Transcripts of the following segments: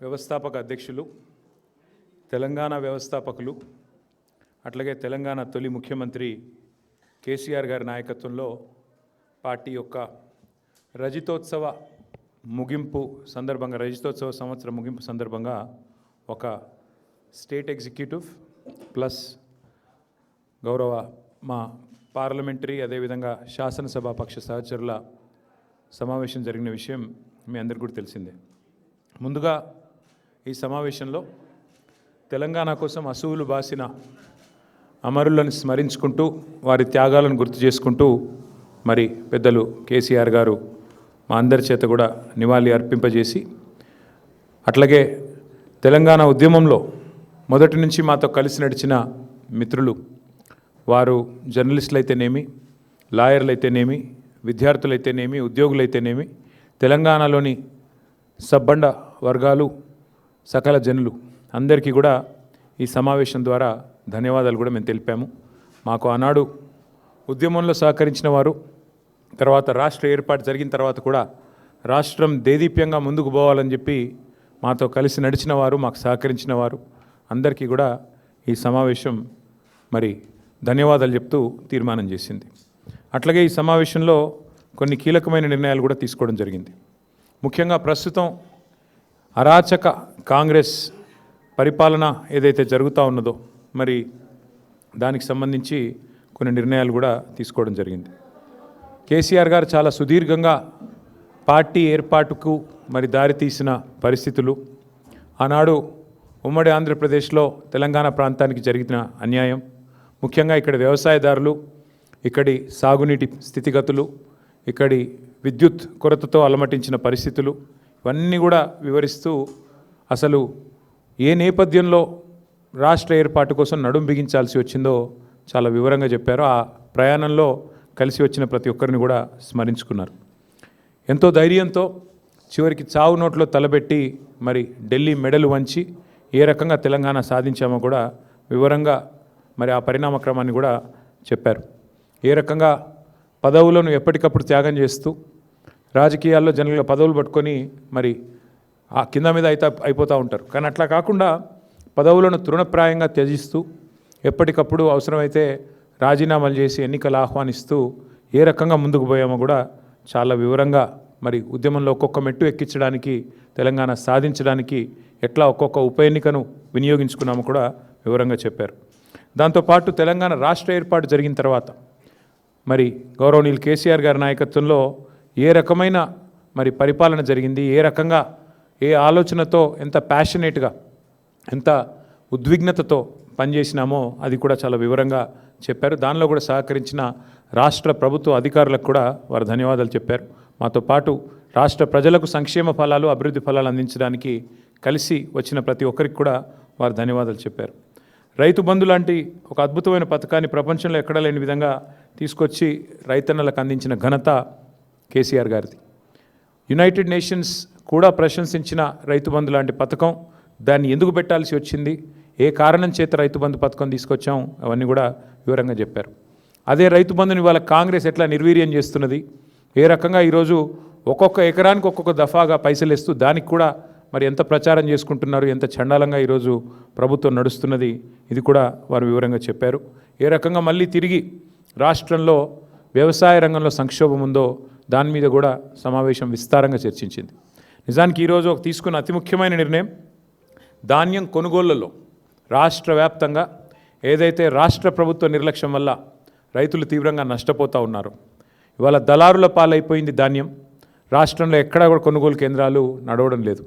వ్యవస్థాపక అధ్యక్షులు, తెలంగాణ వ్యవస్థాపకులు, అట్లాగే తెలంగాణ తొలి ముఖ్యమంత్రి కేసీఆర్ గారి నాయకత్వంలో పార్టీ యొక్క రజతోత్సవ సంవత్సర ముగింపు సందర్భంగా ఒక స్టేట్ ఎగ్జిక్యూటివ్ ప్లస్ గౌరవ మా పార్లమెంటరీ అదేవిధంగా శాసనసభ పక్ష సహచరుల సమావేశం జరిగిన విషయం మీ అందరికీ కూడా తెలిసిందే. ముందుగా ఈ సమావేశంలో తెలంగాణ కోసం అసువులు బాసిన అమరులను స్మరించుకుంటూ వారి త్యాగాలను గుర్తు చేసుకుంటూ మరి పెద్దలు కేసీఆర్ గారు మా అందరి చేత కూడా నివాళి అర్పింపజేసి, అట్లాగే తెలంగాణ ఉద్యమంలో మొదటి నుంచి మాతో కలిసి నడిచిన మిత్రులు, వారు జర్నలిస్టులు అయితేనేమి, లాయర్లు అయితేనేమి, విద్యార్థులైతేనేమి, ఉద్యోగులైతేనేమి, తెలంగాణలోని సబ్బండ వర్గాలు, సకల జనులు అందరికీ కూడా ఈ సమావేశం ద్వారా ధన్యవాదాలు కూడా మేము తెలిపాము. మాకు ఆనాడు ఉద్యమంలో సహకరించిన వారు, తర్వాత రాష్ట్ర ఏర్పాటు జరిగిన తర్వాత కూడా రాష్ట్రం దేదీప్యంగా ముందుకు పోవాలని చెప్పి మాతో కలిసి నడిచిన వారు, మాకు సహకరించిన వారు అందరికీ కూడా ఈ సమావేశం మరి ధన్యవాదాలు చెప్తూ తీర్మానం చేసింది. అట్లాగే ఈ సమావేశంలో కొన్ని కీలకమైన నిర్ణయాలు కూడా తీసుకోవడం జరిగింది. ముఖ్యంగా ప్రస్తుతం అరాచక కాంగ్రెస్ పరిపాలన ఏదైతే జరుగుతూ ఉన్నదో మరి దానికి సంబంధించి కొన్ని నిర్ణయాలు కూడా తీసుకోవడం జరిగింది. కేసీఆర్ గారు చాలా సుదీర్ఘంగా పార్టీ ఏర్పాటుకు మరి దారితీసిన పరిస్థితులు, ఆనాడు ఉమ్మడి ఆంధ్రప్రదేశ్లో తెలంగాణ ప్రాంతానికి జరిగిన అన్యాయం, ముఖ్యంగా ఇక్కడ వ్యవసాయదారులు, ఇక్కడి సాగునీటి స్థితిగతులు, ఇక్కడి విద్యుత్ కొరతతో అలమటించిన పరిస్థితులు ఇవన్నీ కూడా వివరిస్తూ అసలు ఏ నేపథ్యంలో రాష్ట్ర ఏర్పాటు కోసం నడుం బిగించాల్సి వచ్చిందో చాలా వివరంగా చెప్పారు. ఆ ప్రయాణంలో కలిసి వచ్చిన ప్రతి ఒక్కరిని కూడా స్మరించుకున్నారు. ఎంతో ధైర్యంతో చివరికి చావు నోట్లో తలబెట్టి మరి ఢిల్లీ మెడలు వంచి ఏ రకంగా తెలంగాణ సాధించామో కూడా వివరంగా మరి ఆ పరిణామ క్రమాన్ని కూడా చెప్పారు. ఏ రకంగా పదవులను ఎప్పటికప్పుడు త్యాగం చేస్తూ రాజకీయాల్లో జనరల్గా పదవులు పట్టుకొని మరి ఆ కింద మీద అయిపోతూ ఉంటారు. కానీ అట్లా కాకుండా పదవులను తృణప్రాయంగా త్యజిస్తూ ఎప్పటికప్పుడు అవసరమైతే రాజీనామాలు చేసి ఎన్నికలు ఆహ్వానిస్తూ ఏ రకంగా ముందుకు పోయామో కూడా చాలా వివరంగా మరి ఉద్యమంలో ఒక్కొక్క మెట్టు ఎక్కించడానికి, తెలంగాణ సాధించడానికి ఎట్లా ఒక్కొక్క ఉప ఎన్నికను వినియోగించుకున్నామో కూడా వివరంగా చెప్పారు. దాంతోపాటు తెలంగాణ రాష్ట్ర ఏర్పాటు జరిగిన తర్వాత మరి గౌరవనీయులు కేసీఆర్ గారి నాయకత్వంలో ఏ రకమైన మరి పరిపాలన జరిగింది, ఏ రకంగా ఏ ఆలోచనతో ఎంత ప్యాషనేట్గా ఎంత ఉద్విగ్నతతో పనిచేసినామో అది కూడా చాలా వివరంగా చెప్పారు. దానిలో కూడా సహకరించిన రాష్ట్ర ప్రభుత్వ అధికారులకు కూడా వారు ధన్యవాదాలు చెప్పారు. మాతో పాటు రాష్ట్ర ప్రజలకు సంక్షేమ ఫలాలు, అభివృద్ధి ఫలాలు అందించడానికి కలిసి వచ్చిన ప్రతి ఒక్కరికి కూడా వారు ధన్యవాదాలు చెప్పారు. రైతు బంధు లాంటి ఒక అద్భుతమైన పథకాన్ని ప్రపంచంలో ఎక్కడా లేని విధంగా తీసుకొచ్చి రైతన్నలకు అందించిన ఘనత కేసీఆర్ గారిది. యునైటెడ్ నేషన్స్ కూడా ప్రశంసించిన రైతు బంధు లాంటి పథకం, దాన్ని ఎందుకు పెట్టాల్సి వచ్చింది, ఏ కారణం చేత రైతు బంధు పథకం తీసుకొచ్చాం, అవన్నీ కూడా వివరంగా చెప్పారు. అదే రైతు బంధుని ఇవాళ కాంగ్రెస్ ఎట్లా నిర్వీర్యం చేస్తున్నది, ఏ రకంగా ఈరోజు ఒక్కొక్క ఎకరానికి ఒక్కొక్క దఫాగా పైసలు ఇస్తూ దానికి కూడా మరి ఎంత ప్రచారం చేసుకుంటున్నారు, ఎంత చండాలంగా ఈరోజు ప్రభుత్వం నడుస్తున్నది, ఇది కూడా వారు వివరంగా చెప్పారు. ఏ రకంగా మళ్ళీ తిరిగి రాష్ట్రంలో వ్యవసాయ రంగంలో సంక్షోభం ఉందో దాని మీద కూడా సమావేశం విస్తారంగా చర్చించింది. నిజానికి ఈరోజు తీసుకున్న అతి ముఖ్యమైన నిర్ణయం ధాన్యం కొనుగోళ్లలో రాష్ట్ర వ్యాప్తంగా ఏదైతే రాష్ట్ర ప్రభుత్వ నిర్లక్ష్యం వల్ల రైతులు తీవ్రంగా నష్టపోతూ ఉన్నారో, ఇవాళ దళారుల పాలైపోయింది ధాన్యం. రాష్ట్రంలో ఎక్కడా కూడా కొనుగోలు కేంద్రాలు నడవడం లేదు.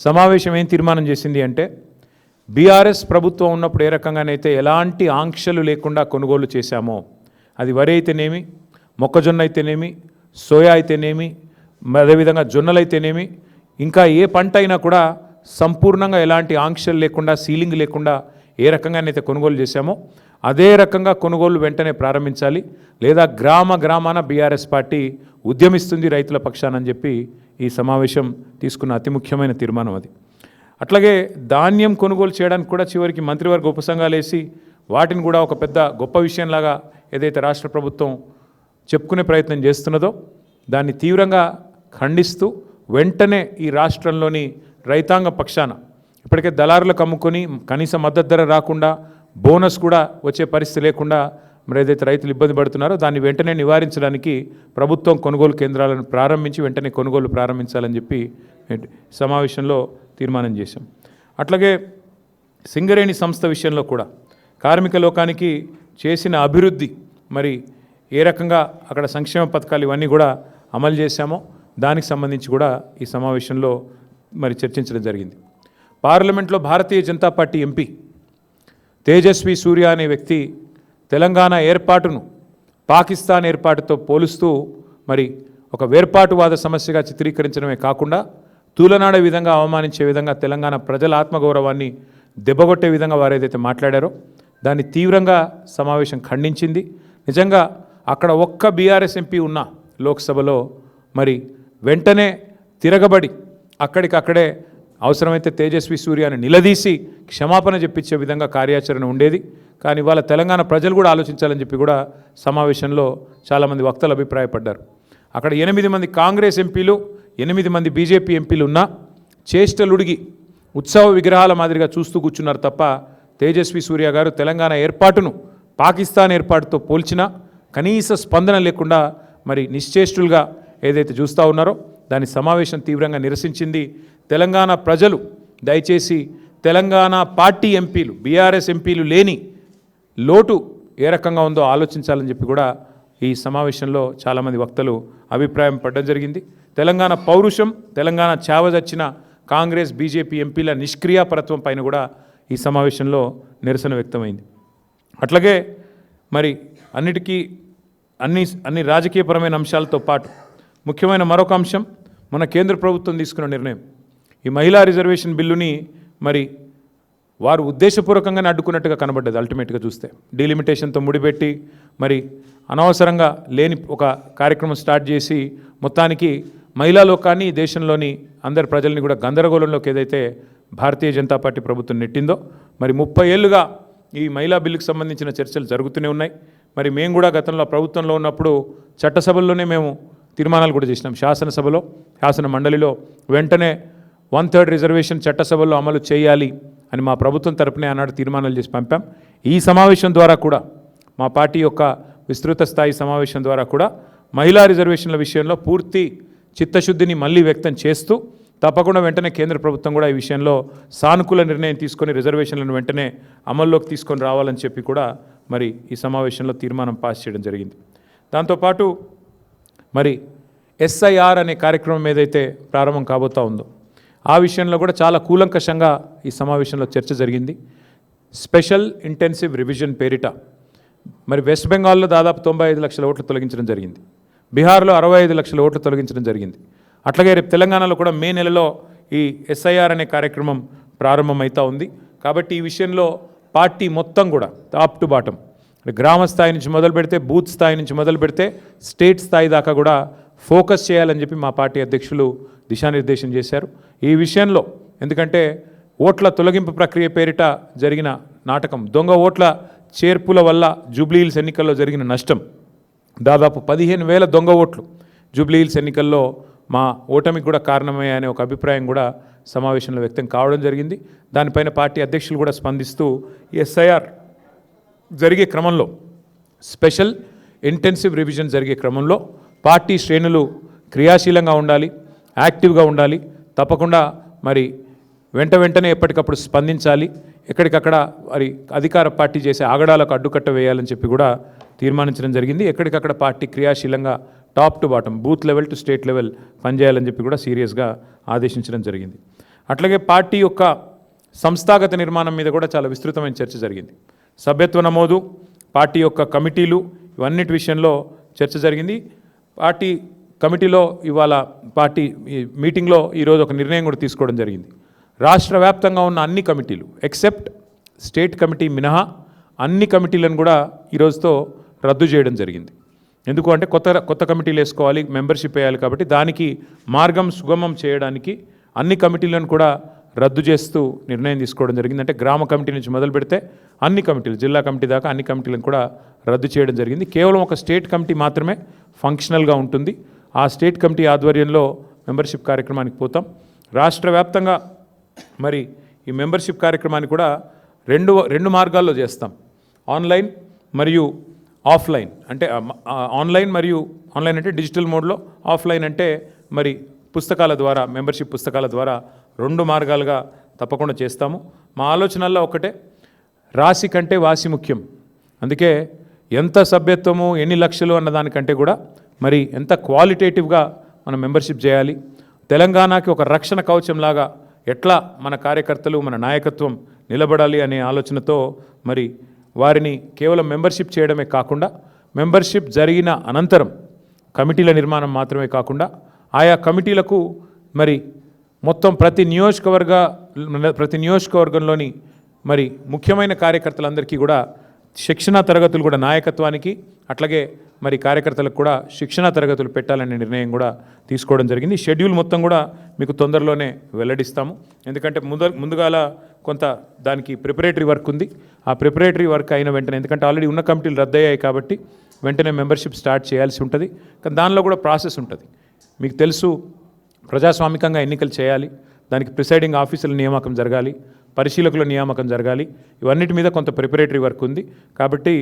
సమావేశం ఏం తీర్మానం చేసింది అంటే బీఆర్ఎస్ ప్రభుత్వం ఉన్నప్పుడు ఏ రకంగానైతే ఎలాంటి ఆంక్షలు లేకుండా కొనుగోలు చేశామో, అది వరి అయితేనేమి, మొక్కజొన్న అయితేనేమి, సోయా అయితేనేమి, అదేవిధంగా జొన్నలైతేనేమి, ఇంకా ఏ పంట అయినా కూడా సంపూర్ణంగా ఎలాంటి ఆంక్షలు లేకుండా, సీలింగ్ లేకుండా ఏ రకంగానైతే కొనుగోలు చేశామో అదే రకంగా కొనుగోలు వెంటనే ప్రారంభించాలి, లేదా గ్రామాన బీఆర్ఎస్ పార్టీ ఉద్యమిస్తుంది రైతుల పక్షానని చెప్పి ఈ సమావేశం తీసుకున్న అతి ముఖ్యమైన తీర్మానం అది. అట్లాగే ధాన్యం కొనుగోలు చేయడానికి కూడా చివరికి మంత్రివర్గ ఉపసంఘాలు వేసి వాటిని కూడా ఒక పెద్ద గొప్ప విషయంలాగా ఏదైతే రాష్ట్ర ప్రభుత్వం చెప్పుకునే ప్రయత్నం చేస్తున్నదో దాన్ని తీవ్రంగా ఖండిస్తూ వెంటనే ఈ రాష్ట్రంలోని రైతాంగ పక్షాన ఇప్పటికే దళారులకు అమ్ముకొని కనీస మద్దతు ధర రాకుండా బోనస్ కూడా వచ్చే పరిస్థితి లేకుండా మరి ఏదైతే రైతులు ఇబ్బంది పడుతున్నారో దాన్ని వెంటనే నివారించడానికి ప్రభుత్వం కొనుగోలు కేంద్రాలను ప్రారంభించి వెంటనే కొనుగోలు ప్రారంభించాలని చెప్పి సమావేశంలో తీర్మానం చేశాం. అట్లాగే సింగరేణి సంస్థ విషయంలో కూడా కార్మిక లోకానికి చేసిన అభివృద్ధి మరి ఏ రకంగా అక్కడ సంక్షేమ పథకాలు ఇవన్నీ కూడా అమలు చేశామో దానికి సంబంధించి కూడా ఈ సమావేశంలో మరి చర్చించడం జరిగింది. పార్లమెంట్లో భారతీయ జనతా పార్టీ ఎంపీ తేజస్వి సూర్య అనే వ్యక్తి తెలంగాణ ఏర్పాటును పాకిస్తాన్ ఏర్పాటుతో పోలుస్తూ మరి ఒక వేర్పాటువాద సమస్యగా చిత్రీకరించడమే కాకుండా తూలనాడే విధంగా అవమానించే విధంగా తెలంగాణ ప్రజల ఆత్మగౌరవాన్ని దెబ్బగొట్టే విధంగా వారు ఏదైతే మాట్లాడారో దాన్ని తీవ్రంగా సమావేశం ఖండించింది. నిజంగా అక్కడ ఒక్క బీఆర్ఎస్ ఎంపీ ఉన్న లోక్సభలో మరి వెంటనే తిరగబడి అక్కడికక్కడే అవసరమైతే తేజస్వి సూర్యని నిలదీసి క్షమాపణ చెప్పించే విధంగా కార్యాచరణ ఉండేది. కానీ ఇవాళ తెలంగాణ ప్రజలు కూడా ఆలోచించాలని చెప్పి కూడా సమావేశంలో చాలామంది వక్తలు అభిప్రాయపడ్డారు. అక్కడ 8 మంది కాంగ్రెస్ ఎంపీలు 8 మంది బీజేపీ ఎంపీలు ఉన్నా చేష్టలుడిగి ఉత్సవ విగ్రహాల మాదిరిగా చూస్తూ కూర్చున్నారు తప్ప తేజస్వి సూర్య గారు తెలంగాణ ఏర్పాటును పాకిస్తాన్ ఏర్పాటుతో పోల్చినా కనీస స్పందన లేకుండా మరి నిశ్చేష్టులుగా ఏదైతే చూస్తూ ఉన్నారో దాని సమావేశం తీవ్రంగా నిరసించింది. తెలంగాణ ప్రజలు దయచేసి తెలంగాణ పార్టీ ఎంపీలు బీఆర్ఎస్ ఎంపీలు లేని లోటు ఏ రకంగా ఉందో ఆలోచించాలని చెప్పి కూడా ఈ సమావేశంలో చాలామంది వక్తలు అభిప్రాయం పడడం జరిగింది. తెలంగాణ పౌరుషం తెలంగాణ చావదచ్చిన కాంగ్రెస్ బీజేపీ ఎంపీల నిష్క్రియాపరత్వం పైన కూడా ఈ సమావేశంలో నిరసన వ్యక్తమైంది. అట్లాగే మరి అన్ని రాజకీయపరమైన అంశాలతో పాటు ముఖ్యమైన మరొక అంశం మన కేంద్ర ప్రభుత్వం తీసుకున్న నిర్ణయం. ఈ మహిళా రిజర్వేషన్ బిల్లుని మరి వారు ఉద్దేశపూర్వకంగానే అడ్డుకున్నట్టుగా కనబడ్డది. అల్టిమేట్గా చూస్తే డీలిమిటేషన్తో ముడిపెట్టి మరి అనవసరంగా లేని ఒక కార్యక్రమం స్టార్ట్ చేసి మొత్తానికి మహిళా లోకాన్ని దేశంలోని అందరి ప్రజల్ని కూడా గందరగోళంలోకి ఏదైతే భారతీయ జనతా పార్టీ ప్రభుత్వం నెట్టిందో మరి 30 ఏళ్ళుగా ఈ మహిళా బిల్లుకు సంబంధించిన చర్చలు జరుగుతూనే ఉన్నాయి. మరి మేము కూడా గతంలో ప్రభుత్వంలో ఉన్నప్పుడు చట్టసభల్లోనే మేము తీర్మానాలు కూడా చేసినాం. శాసనసభలో శాసన మండలిలో వెంటనే 1/3 రిజర్వేషన్ చట్టసభల్లో అమలు చేయాలి అని మా ప్రభుత్వం తరపునే ఆనాడు తీర్మానాలు చేసి పంపాం. ఈ సమావేశం ద్వారా కూడా మా పార్టీ యొక్క విస్తృత స్థాయి సమావేశం ద్వారా కూడా మహిళా రిజర్వేషన్ల విషయంలో పూర్తి చిత్తశుద్ధిని మళ్ళీ వ్యక్తం చేస్తూ తప్పకుండా వెంటనే కేంద్ర ప్రభుత్వం కూడా ఈ విషయంలో సానుకూల నిర్ణయం తీసుకొని రిజర్వేషన్లను వెంటనే అమల్లోకి తీసుకొని రావాలని చెప్పి కూడా మరి ఈ సమావేశంలో తీర్మానం పాస్ చేయడం జరిగింది. దాంతోపాటు మరి SIR అనే కార్యక్రమం ఏదైతే ప్రారంభం కాబోతా ఉందో ఆ విషయంలో కూడా చాలా కూలంకషంగా ఈ సమావేశంలో చర్చ జరిగింది. స్పెషల్ ఇంటెన్సివ్ రివిజన్ పేరిట మరి వెస్ట్ బెంగాల్లో దాదాపు 95 లక్షల ఓట్లు తొలగించడం జరిగింది. బీహార్లో 65 లక్షల ఓట్లు తొలగించడం జరిగింది. అట్లాగే రేపు తెలంగాణలో కూడా మే నెలలో ఈ SIR అనే కార్యక్రమం ప్రారంభమవుతూ ఉంది. కాబట్టి ఈ విషయంలో పార్టీ మొత్తం కూడా టాప్ టు బాటం గ్రామ స్థాయి నుంచి మొదలు పెడితే బూత్ స్థాయి నుంచి మొదలు పెడితే స్టేట్ స్థాయి దాకా కూడా ఫోకస్ చేయాలని చెప్పి మా పార్టీ అధ్యక్షులు దిశానిర్దేశం చేశారు. ఈ విషయంలో ఎందుకంటే ఓట్ల తొలగింపు ప్రక్రియ పేరిట జరిగిన నాటకం, దొంగ ఓట్ల చేర్పుల వల్ల జూబ్లీహిల్స్ ఎన్నికల్లో జరిగిన నష్టం దాదాపు 15,000 దొంగ ఓట్లు జూబ్లీహిల్స్ ఎన్నికల్లో మా ఓటమికి కూడా కారణమయ్యాయనే ఒక అభిప్రాయం కూడా సమావేశంలో వ్యక్తం కావడం జరిగింది. దానిపైన పార్టీ అధ్యక్షులు కూడా స్పందిస్తూ SIR జరిగే క్రమంలో స్పెషల్ ఇంటెన్సివ్ రివిజన్ జరిగే క్రమంలో పార్టీ శ్రేణులు క్రియాశీలంగా ఉండాలి, యాక్టివ్గా ఉండాలి, తప్పకుండా మరి వెంటనే ఎప్పటికప్పుడు స్పందించాలి, ఎక్కడికక్కడ మరి అధికార పార్టీ చేసే ఆగడాలకు అడ్డుకట్ట వేయాలని చెప్పి కూడా తీర్మానించడం జరిగింది. ఎక్కడికక్కడ పార్టీ క్రియాశీలంగా top to bottom booth level to state level పనిచేయాలని చెప్పి కూడా సీరియస్గా ఆదేశించడం జరిగింది. అట్లాగే పార్టీ యొక్క సంస్థాగత నిర్మాణం మీద కూడా చాలా విస్తృతమైన చర్చ జరిగింది. సభ్యత్వ నమోదు, పార్టీ యొక్క కమిటీలు ఇవన్నిటి విషయంలో చర్చ జరిగింది. పార్టీ కమిటీలో ఇవాళ పార్టీ మీటింగ్లో ఈరోజు ఒక నిర్ణయం కూడా తీసుకోవడం జరిగింది. రాష్ట్ర వ్యాప్తంగా ఉన్న అన్ని కమిటీలు ఎక్సెప్ట్ స్టేట్ కమిటీ మినహా అన్ని కమిటీలను కూడా ఈరోజుతో రద్దు చేయడం జరిగింది. ఎందుకు అంటే కొత్త కమిటీలు వేసుకోవాలి, మెంబర్షిప్ వేయాలి, కాబట్టి దానికి మార్గం సుగమం చేయడానికి అన్ని కమిటీలను కూడా రద్దు చేస్తూ నిర్ణయం తీసుకోవడం జరిగింది. అంటే గ్రామ కమిటీ నుంచి మొదలు పెడితే అన్ని కమిటీలు జిల్లా కమిటీ దాకా అన్ని కమిటీలను కూడా రద్దు చేయడం జరిగింది. కేవలం ఒక స్టేట్ కమిటీ మాత్రమే ఫంక్షనల్గా ఉంటుంది. ఆ స్టేట్ కమిటీ ఆధ్వర్యంలో మెంబర్షిప్ కార్యక్రమానికి పోతాం. రాష్ట్ర వ్యాప్తంగా మరి ఈ మెంబర్షిప్ కార్యక్రమాన్ని కూడా రెండు మార్గాల్లో చేస్తాం. ఆన్లైన్ మరియు ఆఫ్లైన్. అంటే ఆన్లైన్ అంటే డిజిటల్ మోడ్లో, ఆఫ్లైన్ అంటే మరి పుస్తకాల ద్వారా, మెంబర్షిప్ పుస్తకాల ద్వారా 2 మార్గాలుగా తప్పకుండా చేస్తాము. మా ఆలోచనల్లో ఒకటే, రాశి కంటే వాసి ముఖ్యం. అందుకే ఎంత సభ్యత్వము, ఎన్ని లక్షలు అన్న దానికంటే కూడా మరి ఎంత క్వాలిటేటివ్గా మనం మెంబర్షిప్ చేయాలి, తెలంగాణకి ఒక రక్షణ కవచంలాగా ఎట్లా మన కార్యకర్తలు, మన నాయకత్వం నిలబడాలి అనే ఆలోచనతో మరి వారిని కేవలం మెంబర్షిప్ చేయడమే కాకుండా, మెంబర్షిప్ జరిగిన అనంతరం కమిటీల నిర్మాణం మాత్రమే కాకుండా ఆయా కమిటీలకు మరి మొత్తం ప్రతి నియోజకవర్గంలోని మరి ముఖ్యమైన కార్యకర్తలందరికీ కూడా శిక్షణా తరగతులు కూడా, నాయకత్వానికి అట్లాగే మరి కార్యకర్తలకు కూడా శిక్షణా తరగతులు పెట్టాలనే నిర్ణయం కూడా తీసుకోవడం జరిగింది. షెడ్యూల్ మొత్తం కూడా మీకు తొందరలోనే వెల్లడిస్తాము. ఎందుకంటే ముందుగాల కొంత దానికి ప్రిపరేటరీ వర్క్ ఉంది. ఆ ప్రిపరేటరీ వర్క్ అయిన వెంటనే, ఎందుకంటే ఆల్రెడీ ఉన్న కమిటీలు రద్దయ్యాయి కాబట్టి వెంటనే మెంబర్షిప్ స్టార్ట్ చేయాల్సి ఉంటుంది. కానీ దానిలో కూడా ప్రాసెస్ ఉంటుంది. మీకు తెలుసు, ప్రజాస్వామికంగా ఎన్నికలు చేయాలి, దానికి ప్రిసైడింగ్ ఆఫీసర్ల నియామకం జరగాలి, పరిశీలకుల నియామకం జరగాలి. ఇవన్నిటి మీద కొంత ప్రిపరేటరీ వర్క్ ఉంది. కాబట్టి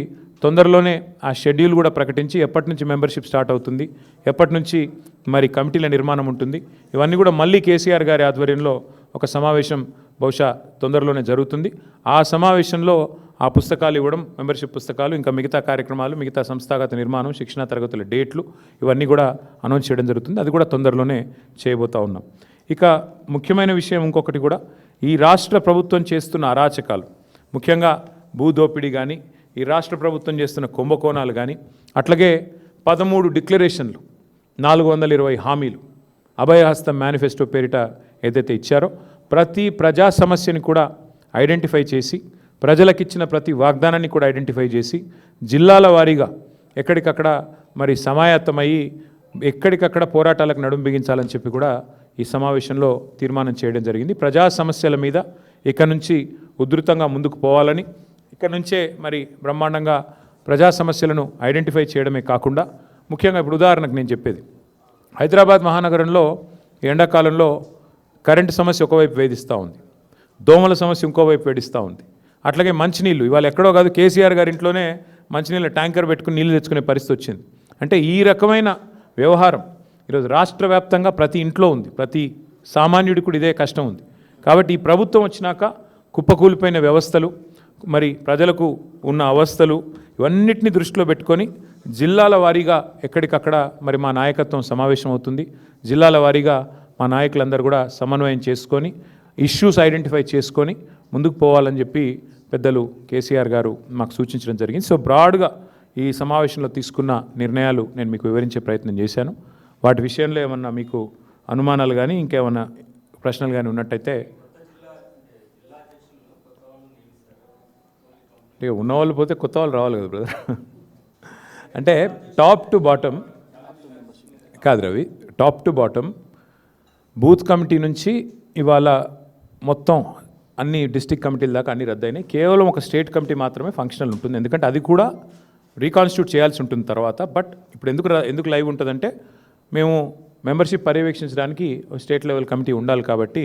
తొందరలోనే ఆ షెడ్యూల్ కూడా ప్రకటించి ఎప్పటి నుంచి మెంబర్షిప్ స్టార్ట్ అవుతుంది, ఎప్పటి నుంచి మరి కమిటీల నిర్మాణం ఉంటుంది, ఇవన్నీ కూడా మళ్ళీ కేసీఆర్ గారి ఆధ్వర్యంలో ఒక సమావేశం బహుశా తొందరలోనే జరుగుతుంది. ఆ సమావేశంలో ఆ పుస్తకాలు ఇవ్వడం, మెంబర్షిప్ పుస్తకాలు, ఇంకా మిగతా కార్యక్రమాలు, మిగతా సంస్థాగత నిర్మాణం, శిక్షణా తరగతుల డేట్లు ఇవన్నీ కూడా అనౌన్స్ చేయడం జరుగుతుంది. అది కూడా తొందరలోనే చేయబోతూ ఉన్నాం. ఇక ముఖ్యమైన విషయం ఇంకొకటి కూడా, ఈ రాష్ట్ర ప్రభుత్వం చేస్తున్న అరాచకాలు, ముఖ్యంగా భూదోపిడీ కానీ, ఈ రాష్ట్ర ప్రభుత్వం చేస్తున్న కుంభకోణాలు కానీ, అట్లాగే 13 డిక్లరేషన్లు, 420 హామీలు, అభయహస్తం మేనిఫెస్టో పేరిట ఏదైతే ఇచ్చారో ప్రతి ప్రజా సమస్యని కూడా ఐడెంటిఫై చేసి, ప్రజలకిచ్చిన ప్రతి వాగ్దానాన్ని కూడా ఐడెంటిఫై చేసి, జిల్లాల వారీగా ఎక్కడికక్కడ మరి సమాయత్తమయ్యి ఎక్కడికక్కడ పోరాటాలకు నడుం బిగించాలని చెప్పి కూడా ఈ సమావేశంలో తీర్మానం చేయడం జరిగింది. ప్రజా సమస్యల మీద ఇక నుంచి ఉధృతంగా ముందుకు పోవాలని, ఇక నుంచే మరి బ్రహ్మాండంగా ప్రజా సమస్యలను ఐడెంటిఫై చేయడమే కాకుండా, ముఖ్యంగా ఇప్పుడు ఉదాహరణకు నేను చెప్పేది, హైదరాబాద్ మహానగరంలో ఎండాకాలంలో కరెంటు సమస్య ఒకవైపు వేధిస్తూ ఉంది, దోమల సమస్య ఇంకోవైపు వేధిస్తూ ఉంది. అట్లాగే మంచినీళ్ళు, ఇవాళ ఎక్కడో కాదు, కేసీఆర్ గారి ఇంట్లోనే మంచినీళ్ళ ట్యాంకర్ పెట్టుకుని నీళ్ళు తెచ్చుకునే పరిస్థితి వచ్చింది. అంటే ఈ రకమైన వ్యవహారం ఈరోజు రాష్ట్ర వ్యాప్తంగా ప్రతి ఇంట్లో ఉంది, ప్రతి సామాన్యుడికి కూడా ఇదే కష్టం ఉంది. కాబట్టి ఈ ప్రభుత్వం వచ్చినాక కుప్పకూలిపోయిన వ్యవస్థలు, మరి ప్రజలకు ఉన్న అవస్థలు, ఇవన్నిటిని దృష్టిలో పెట్టుకొని జిల్లాల వారీగా ఎక్కడికక్కడ మరి మా నాయకత్వం సమావేశం అవుతుంది. జిల్లాల వారీగా మా నాయకులందరూ కూడా సమన్వయం చేసుకొని, ఇష్యూస్ ఐడెంటిఫై చేసుకొని ముందుకు పోవాలని చెప్పి పెద్దలు కేసీఆర్ గారు మాకు సూచించడం జరిగింది. సో బ్రాడ్గా ఈ సమావేశంలో తీసుకున్న నిర్ణయాలు నేను మీకు వివరించే ప్రయత్నం చేశాను. వాటి విషయంలో ఏమన్నా మీకు అనుమానాలు కానీ ఇంకేమన్నా ప్రశ్నలు కానీ ఉన్నట్టయితే, ఇక ఉన్నవాళ్ళు పోతే కొత్త వాళ్ళు రావాలి కదా బ్రదర్. అంటే టాప్ టు బాటమ్ కాదు Ravi, top to bottom booth committee నుంచి ఇవాళ మొత్తం అన్ని డిస్ట్రిక్ట్ కమిటీల దాకా అన్ని రద్దయినాయి. కేవలం ఒక స్టేట్ కమిటీ మాత్రమే ఫంక్షనల్ ఉంటుంది. ఎందుకంటే అది కూడా రీకాన్స్టిట్యూట్ చేయాల్సి ఉంటుంది తర్వాత. బట్ ఇప్పుడు ఎందుకు లైవ్ ఉంటుందంటే, మేము మెంబర్షిప్ పర్యవేక్షించడానికి స్టేట్ లెవెల్ కమిటీ ఉండాలి కాబట్టి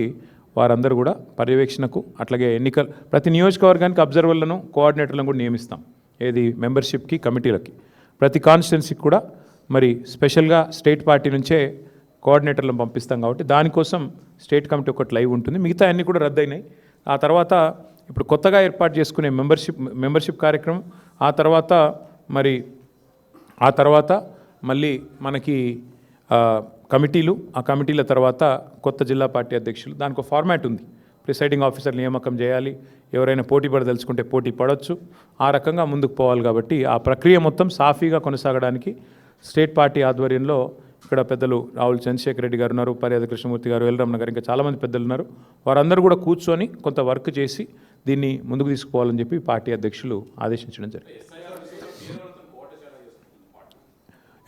వారందరూ కూడా పర్యవేక్షణకు, అట్లాగే ఎన్నికలు ప్రతి నియోజకవర్గానికి అబ్జర్వర్లను, కోఆర్డినేటర్లను కూడా నియమిస్తాం. ఏది మెంబర్షిప్కి, కమిటీలకి. ప్రతి కాన్స్టిట్యున్సీకి కూడా మరి స్పెషల్గా స్టేట్ పార్టీ నుంచే కోఆర్డినేటర్లను పంపిస్తాం. కాబట్టి దానికోసం స్టేట్ కమిటీ ఒకటి లైవ్ ఉంటుంది. మిగతా అన్నీ కూడా రద్దయినాయి. ఆ తర్వాత ఇప్పుడు కొత్తగా ఏర్పాటు చేసుకునే మెంబర్షిప్ కార్యక్రమం, ఆ తర్వాత మళ్ళీ మనకి కమిటీలు, ఆ కమిటీల తర్వాత కొత్త జిల్లా పార్టీ అధ్యక్షులు, దానికి ఒక ఫార్మాట్ ఉంది. ప్రిసైడింగ్ ఆఫీసర్ నియామకం చేయాలి, ఎవరైనా పోటీ పడదలుచుకుంటే పోటీ పడవచ్చు, ఆ రకంగా ముందుకు పోవాలి. కాబట్టి ఆ ప్రక్రియ మొత్తం సాఫీగా కొనసాగడానికి స్టేట్ పార్టీ ఆధ్వర్యంలో ఇక్కడ పెద్దలు రావుల చంద్రశేఖర్ రెడ్డి గారు ఉన్నారు, పర్యాద కృష్ణమూర్తి గారు, ఎల్రమణ గారు, ఇంకా చాలామంది పెద్దలు ఉన్నారు. వారందరూ కూడా కూర్చొని కొంత వర్క్ చేసి దీన్ని ముందుకు తీసుకుపోవాలని చెప్పి పార్టీ అధ్యక్షులు ఆదేశించడం జరిగింది.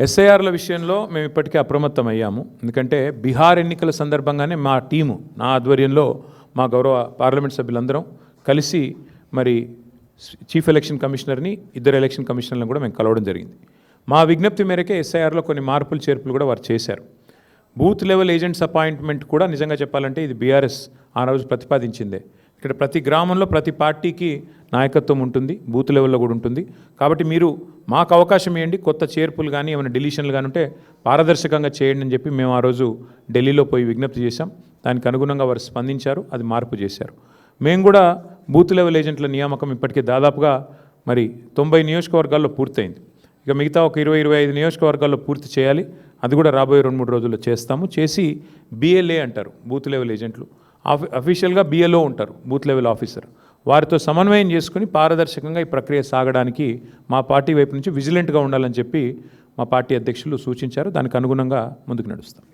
ఎస్ఐఆర్ల విషయంలో మేము ఇప్పటికే అప్రమత్తం అయ్యాము. ఎందుకంటే బీహార్ ఎన్నికల సందర్భంగానే మా టీము, నా ఆధ్వర్యంలో మా గౌరవ పార్లమెంట్ సభ్యులందరం కలిసి మరి చీఫ్ ఎలక్షన్ కమిషనర్ని, 2 ఎలక్షన్ కమిషనర్లను కూడా మేము కలవడం జరిగింది. మా విజ్ఞప్తి మేరకే ఎస్ఐఆర్లో కొన్ని మార్పులు చేర్పులు కూడా వారు చేశారు. బూత్ లెవెల్ ఏజెంట్స్ అపాయింట్మెంట్ కూడా నిజంగా చెప్పాలంటే ఇది బీఆర్ఎస్ ఆ రోజు ప్రతిపాదించిందే. ఇక్కడ ప్రతి గ్రామంలో ప్రతి పార్టీకి నాయకత్వం ఉంటుంది, బూత్ లెవెల్లో కూడా ఉంటుంది. కాబట్టి మీరు మాకు అవకాశం ఇవ్వండి, కొత్త చేర్పులు కానీ ఏమైనా డిలీషన్లు కానీ ఉంటే పారదర్శకంగా చేయండి అని చెప్పి మేము ఆ రోజు ఢిల్లీలో పోయి విజ్ఞప్తి చేశాం. దానికి అనుగుణంగా వారు స్పందించారు, అది మార్పు చేశారు. మేము కూడా బూత్ లెవెల్ ఏజెంట్ల నియామకం ఇప్పటికే దాదాపుగా మరి 90 నియోజకవర్గాల్లో పూర్తయింది. ఇక మిగతా ఒక 20-25 నియోజకవర్గాల్లో పూర్తి చేయాలి. అది కూడా రాబోయే 2-3 రోజుల్లో చేస్తాము. చేసి BLA అంటారు బూత్ లెవెల్ ఏజెంట్లు, అఫీషియల్గా BLO ఉంటారు బూత్ లెవెల్ ఆఫీసర్. వారితో సమన్వయం చేసుకుని పారదర్శకంగా ఈ ప్రక్రియ సాగడానికి మా పార్టీ వైపు నుంచి విజిలెంట్గా ఉండాలని చెప్పి మా పార్టీ అధ్యక్షులు సూచించారు. దానికి అనుగుణంగా ముందుకు నడుస్తాం.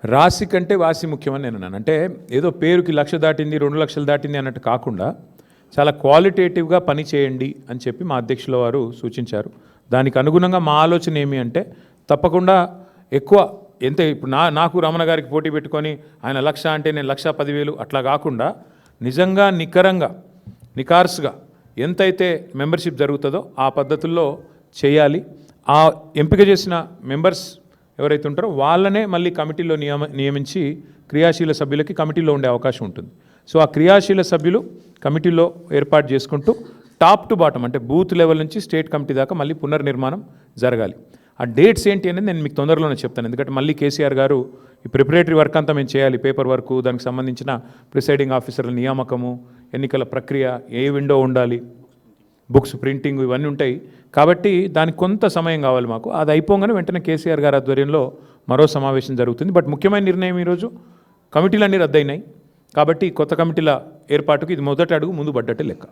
రాశి కంటే వాసి ముఖ్యమని నేను అన్నాను. అంటే ఏదో పేరుకి 1,00,000 దాటింది 2 లక్షలు దాటింది అన్నట్టు కాకుండా చాలా క్వాలిటేటివ్గా పని చేయండి అని చెప్పి మా అధ్యక్షుల వారు సూచించారు. దానికి అనుగుణంగా మా ఆలోచన ఏమి అంటే తప్పకుండా ఎక్కువ ఎంత ఇప్పుడు నాకు రమణ గారికి పోటీ పెట్టుకొని ఆయన 1,00,000 అంటే నేను 1,10,000 అట్లా కాకుండా నిజంగా నికార్స్గా ఎంతైతే మెంబర్షిప్ జరుగుతుందో ఆ పద్ధతుల్లో చేయాలి. ఆ ఎంపిక చేసిన మెంబర్స్ ఎవరైతే ఉంటారో వాళ్ళనే మళ్ళీ కమిటీలో నియమించి క్రియాశీల సభ్యులకి కమిటీలో ఉండే అవకాశం ఉంటుంది. సో ఆ క్రియాశీల సభ్యులు కమిటీలో ఏర్పాటు చేసుకుంటూ టాప్ టు బాటం అంటే బూత్ లెవెల్ నుంచి స్టేట్ కమిటీ దాకా మళ్ళీ పునర్నిర్మాణం జరగాలి. ఆ డేట్స్ ఏంటి అనేది నేను మీకు తొందరలోనే చెప్తాను. ఎందుకంటే మళ్ళీ కేసీఆర్ గారు ఈ ప్రిపరేటరీ వర్క్ అంతా మేము చేయాలి, పేపర్ వర్క్, దానికి సంబంధించిన ప్రిసైడింగ్ ఆఫీసర్ల నియామకము, ఎన్నికల ప్రక్రియ, ఏ విండో ఉండాలి, బుక్స్ ప్రింటింగ్, ఇవన్నీ ఉంటాయి. కాబట్టి దానికి కొంత సమయం కావాలి మాకు. అది అయిపోగానే వెంటనే కేసీఆర్ గారి ఆధ్వర్యంలో మరో సమావేశం జరుగుతుంది. బట్ ముఖ్యమైన నిర్ణయం ఈరోజు కమిటీలన్నీ రద్దయినాయి. కాబట్టి కొత్త కమిటీల ఏర్పాటుకు ఇది మొదటి అడుగు ముందు పడ్డట్టే లెక్క.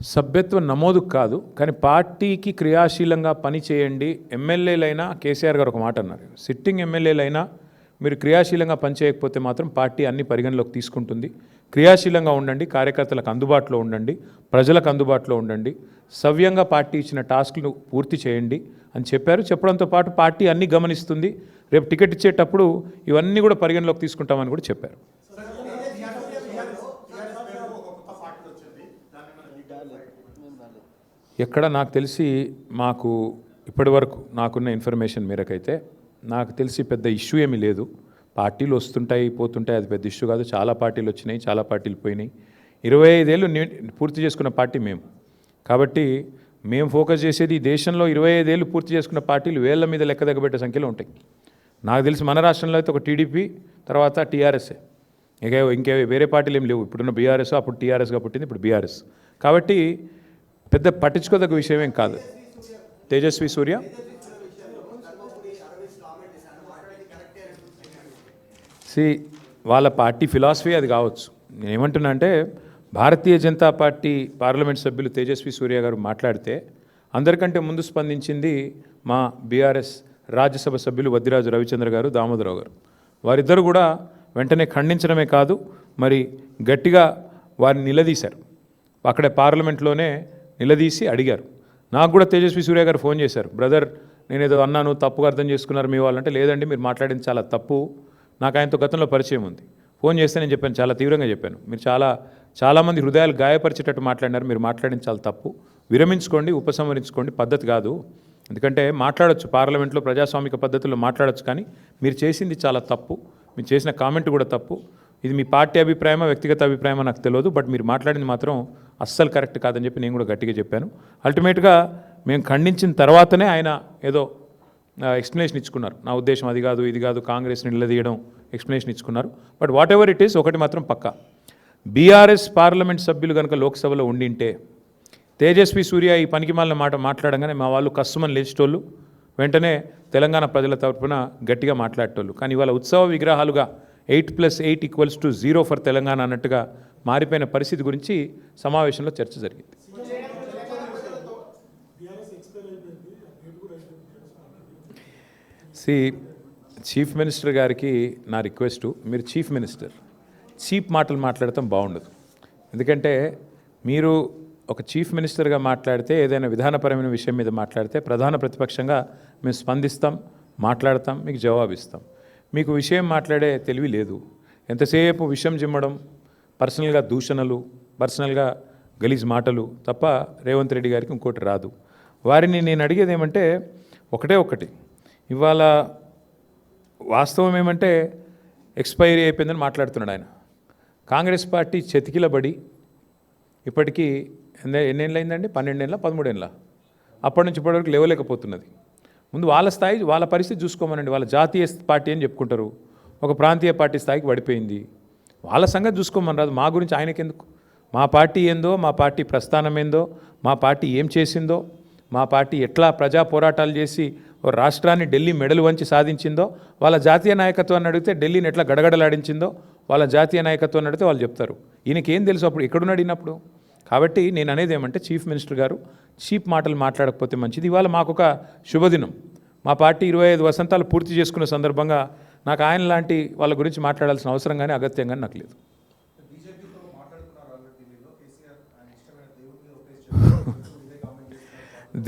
సభ్యత్వ నమోదు కాదు, కానీ పార్టీకి క్రియాశీలంగా పని చేయండి. ఎమ్మెల్యేలైనా కేసీఆర్ గారు ఒక మాట అన్నారు, సిట్టింగ్ ఎమ్మెల్యేలైనా మీరు క్రియాశీలంగా పనిచేయకపోతే మాత్రం పార్టీ అన్ని పరిగణలోకి తీసుకుంటుంది. క్రియాశీలంగా ఉండండి, కార్యకర్తలకు అందుబాటులో ఉండండి, ప్రజలకు అందుబాటులో ఉండండి, సవ్యంగా పార్టీ ఇచ్చిన టాస్క్ను పూర్తి చేయండి అని చెప్పారు. చెప్పడంతో పాటు పార్టీ అన్నీ గమనిస్తుంది, రేపు టికెట్ ఇచ్చేటప్పుడు ఇవన్నీ కూడా పరిగణలోకి తీసుకుంటామని కూడా చెప్పారు. ఎక్కడ నాకు తెలిసి మాకు ఇప్పటి వరకు నాకున్న ఇన్ఫర్మేషన్ మేరకైతే నాకు తెలిసి పెద్ద ఇష్యూ ఏమీ లేదు. పార్టీలు వస్తుంటాయి పోతుంటాయి, అది పెద్ద ఇష్యూ కాదు. చాలా పార్టీలు వచ్చినాయి, చాలా పార్టీలు పోయినాయి. 25 ఏళ్ళు పూర్తి చేసుకున్న పార్టీ మేము. కాబట్టి మేము ఫోకస్ చేసేది దేశంలో 25 ఏళ్ళు పూర్తి చేసుకున్న పార్టీలు వేళ్ల మీద లెక్క దగ్గబెట్టే సంఖ్యలో ఉంటాయి. నాకు తెలిసి మన రాష్ట్రంలో అయితే ఒక టీడీపీ, తర్వాత టీఆర్ఎస్ఏ, ఇంకే వేరే పార్టీలు ఏం లేవు. ఇప్పుడున్న బీఆర్ఎస్, అప్పుడు టీఆర్ఎస్గా పుట్టింది, ఇప్పుడు బీఆర్ఎస్. కాబట్టి పెద్ద పట్టించుకోదగ్గ విషయం ఏం కాదు. తేజస్వి సూర్య వాళ్ళ పార్టీ ఫిలాసఫీ అది కావచ్చు. నేను ఏమంటున్నా అంటే భారతీయ జనతా పార్టీ పార్లమెంట్ సభ్యులు తేజస్వి సూర్య గారు మాట్లాడితే అందరికంటే ముందు స్పందించింది మా బీఆర్ఎస్ రాజ్యసభ సభ్యులు వద్దిరాజు రవిచంద్ర గారు, దామోదరరావు గారు. వారిద్దరు కూడా వెంటనే ఖండించడమే కాదు, మరి గట్టిగా వారిని నిలదీశారు. అక్కడే పార్లమెంట్లోనే నిలదీసి అడిగారు. నాకు కూడా తేజస్వి సూర్య గారు ఫోన్ చేశారు, బ్రదర్ నేనేదో అన్నాను, తప్పుగా అర్థం చేసుకున్నారు మీ వాళ్ళంటే. లేదండి, మీరు మాట్లాడింది చాలా తప్పు, నాకు ఆయనతో గతంలో పరిచయం ఉంది. ఫోన్ చేస్తే నేను చెప్పాను, చాలా తీవ్రంగా చెప్పాను, మీరు చాలామంది హృదయాలు గాయపరిచేటట్టు మాట్లాడినారు, మీరు మాట్లాడింది చాలా తప్పు, విరమించుకోండి, ఉపసంహరించుకోండి, పద్ధతి కాదు. ఎందుకంటే మాట్లాడొచ్చు, పార్లమెంట్లో ప్రజాస్వామిక పద్ధతుల్లో మాట్లాడొచ్చు, కానీ మీరు చేసింది చాలా తప్పు, మీరు చేసిన కామెంట్ కూడా తప్పు. ఇది మీ పార్టీ అభిప్రాయమా వ్యక్తిగత అభిప్రాయమా నాకు తెలియదు, బట్ మీరు మాట్లాడింది మాత్రం అస్సలు కరెక్ట్ కాదని చెప్పి నేను కూడా గట్టిగా చెప్పాను. అల్టిమేట్గా మేము ఖండించిన తర్వాతనే ఆయన ఏదో ఎక్స్ప్లెనేషన్ ఇచ్చుకున్నారు. నా ఉద్దేశం అది కాదు, ఇది కాదు, కాంగ్రెస్ని నిలదీయడం, ఎక్స్ప్లెనేషన్ ఇచ్చుకున్నారు. But whatever it is, ఒకటి మాత్రం పక్కా, బీఆర్ఎస్ పార్లమెంట్ సభ్యులు కనుక లోక్సభలో ఉండింటే తేజస్వి సూర్య ఈ పనికిమాలిన మాట మాట్లాడంగానే మా వాళ్ళు కస్సుమని లేచేటోళ్ళు, వెంటనే తెలంగాణ ప్రజల తరఫున గట్టిగా మాట్లాడేటోళ్ళు. కానీ ఇవాళ ఉత్సవ విగ్రహాలుగా 8+8 = 0 ఫర్ తెలంగాణ అన్నట్టుగా మారిపోయిన పరిస్థితి గురించి సమావేశంలో చర్చ జరిగింది. చీఫ్ మినిస్టర్ గారికి నా రిక్వెస్టు, మీరు చీఫ్ మినిస్టర్, చీప్ మాటలు మాట్లాడటం బాగుండదు. ఎందుకంటే మీరు ఒక చీఫ్ మినిస్టర్గా మాట్లాడితే, ఏదైనా విధానపరమైన విషయం మీద మాట్లాడితే ప్రధాన ప్రతిపక్షంగా మేము స్పందిస్తాం, మాట్లాడతాం, మీకు జవాబిస్తాం. మీకు విషయం మాట్లాడే తెలివి లేదు. ఎంతసేపు విషయం జిమ్మడం, పర్సనల్గా దూషణలు, పర్సనల్గా గలీజ్ మాటలు తప్ప రేవంత్ రెడ్డి గారికి ఇంకోటి రాదు. వారిని నేను అడిగేది ఏమంటే ఒకటి ఇవాళ వాస్తవం ఏమంటే ఎక్స్పైరీ అయిపోయిందని మాట్లాడుతున్నాడు ఆయన. కాంగ్రెస్ పార్టీ చెతికిలబడి ఇప్పటికీ ఎన్నేళ్ళు అయిందండి? 12 ఏళ్ళ 13 ఏళ్ళ అప్పటి నుంచి ఇప్పటివరకు లేవలేకపోతున్నది. ముందు వాళ్ళ స్థాయి వాళ్ళ పరిస్థితి చూసుకోమనండి. వాళ్ళ జాతీయ పార్టీ అని చెప్పుకుంటారు, ఒక ప్రాంతీయ పార్టీ స్థాయికి పడిపోయింది. వాళ్ళ సంగతి చూసుకోమని రాదు. మా గురించి ఆయనకెందుకు? మా పార్టీ ఏందో, మా పార్టీ ప్రస్థానం ఏందో, మా పార్టీ ఏం చేసిందో, మా పార్టీ ఎట్లా ప్రజా పోరాటాలు చేసి ఓ రాష్ట్రాన్ని ఢిల్లీ మెడలు వంచి సాధించిందో, వాళ్ళ జాతీయ నాయకత్వాన్ని అడిగితే ఢిల్లీని ఎట్లా గడగడలాడించిందో వాళ్ళ జాతీయ నాయకత్వాన్ని అడిగితే వాళ్ళు చెప్తారు. ఈయనకేం తెలుసు అప్పుడు ఎక్కడున్నాడు అడిగినప్పుడు? కాబట్టి నేను అనేది ఏమంటే చీఫ్ మినిస్టర్ గారు చీప్ మాటలు మాట్లాడకపోతే మంచిది. ఇవాళ మాకు ఒక శుభదినం. మా పార్టీ 25 వసంతాలు పూర్తి చేసుకున్న సందర్భంగా నాకు ఆయన లాంటి వాళ్ళ గురించి మాట్లాడాల్సిన అవసరం కానీ అగత్యం కానీ నాకు లేదు.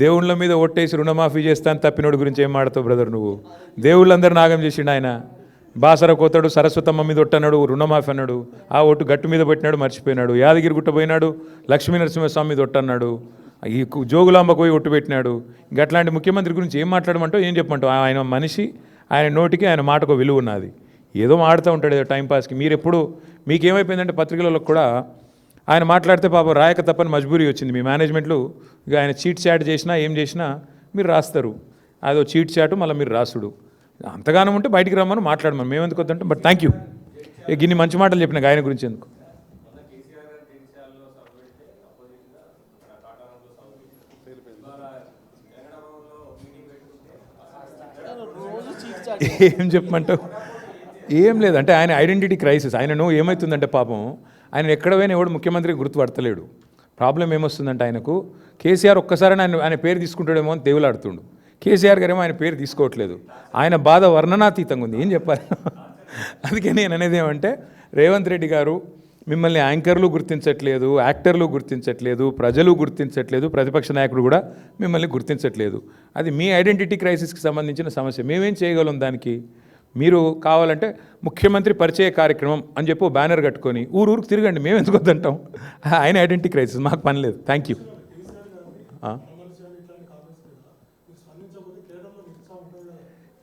దేవుళ్ళ మీద ఓట్టేసి రుణమాఫీ చేస్తాను తప్పినోడు గురించి ఏం మాడతావు బ్రదర్ నువ్వు? దేవుళ్ళందరూ నాగం చేసిండు ఆయన. బాసర కోతాడు, సరస్వతమ్మ మీద ఒట్టన్నాడు, రుణమాఫీ అన్నాడు, ఆ ఒట్టు గట్టు మీద పెట్టినాడు, మర్చిపోయినాడు. యాదగిరి గుట్ట పోయినాడు, లక్ష్మీ నరసింహస్వామి మీద ఒట్టన్నాడు, ఈ జోగులాంబకు పోయి ఒట్టు పెట్టినాడు. గట్లాంటి ముఖ్యమంత్రి గురించి ఏం మాట్లాడమంటావు, ఏం చెప్పమంటావు? ఆయన మనిషి, ఆయన నోటికి ఆయన మాటకు విలువ ఉన్నది. ఏదో మాడుతూ ఉంటాడు ఏదో టైంపాస్కి. మీరు ఎప్పుడు మీకేమైపోయిందంటే పత్రికలలో కూడా ఆయన మాట్లాడితే పాపం రాయక తప్పని మజ్బూరీ వచ్చింది. మీ మేనేజ్మెంట్లు ఇక ఆయన చీట్ చాట్ చేసినా ఏం చేసినా మీరు రాస్తారు. అదో చీట్ చాటు మళ్ళీ మీరు రాసుడు. అంతగానం ఉంటే బయటికి రమ్మని మాట్లాడమని మేము ఎందుకు వద్దంటాం. But thank you. గిన్ని మంచి మాటలు చెప్పిన ఆయన గురించి ఎందుకు. ఏం చెప్పమంటావు? ఏం లేదంటే ఆయన ఐడెంటిటీ క్రైసిస్. ఆయనను ఏమవుతుందంటే పాపం ఆయన ఎక్కడ పోయినా ఎవడు ముఖ్యమంత్రి గుర్తుపడతలేడు. ప్రాబ్లం ఏమొస్తుందంటే ఆయనకు కేసీఆర్ ఒక్కసారి ఆయన పేరు తీసుకుంటాడేమో అని దేవులాడుతుండు. కేసీఆర్ గారేమో ఆయన పేరు తీసుకోవట్లేదు. ఆయన బాధ వర్ణనాతీతంగా ఉంది. ఏం చెప్పాలి? అందుకే నేను అనేది ఏమంటే రేవంత్ రెడ్డి గారు మిమ్మల్ని యాంకర్లు గుర్తించట్లేదు, యాక్టర్లు గుర్తించట్లేదు, ప్రజలు గుర్తించట్లేదు, ప్రతిపక్ష నాయకుడు కూడా మిమ్మల్ని గుర్తించట్లేదు. అది మీ ఐడెంటిటీ క్రైసిస్కి సంబంధించిన సమస్య. మేమేం చేయగలం దానికి? మీరు కావాలంటే ముఖ్యమంత్రి పరిచయ కార్యక్రమం అని చెప్పి బ్యానర్ కట్టుకొని ఊరికి తిరగండి, మేము ఎందుకు వద్దంటాం? ఆయన ఐడెంటిటీ క్రైసిస్, మాకు పని లేదు. Thank you.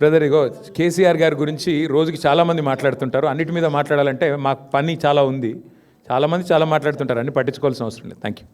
బ్రదర్ ఇగో కేసీఆర్ గారి గురించి రోజుకి చాలామంది మాట్లాడుతుంటారు. అన్నిటి మీద మాట్లాడాలంటే మాకు పని చాలా ఉంది. చాలామంది చాలా మాట్లాడుతుంటారు, అన్ని పట్టించుకోవాల్సిన అవసరం లేదు. Thank you.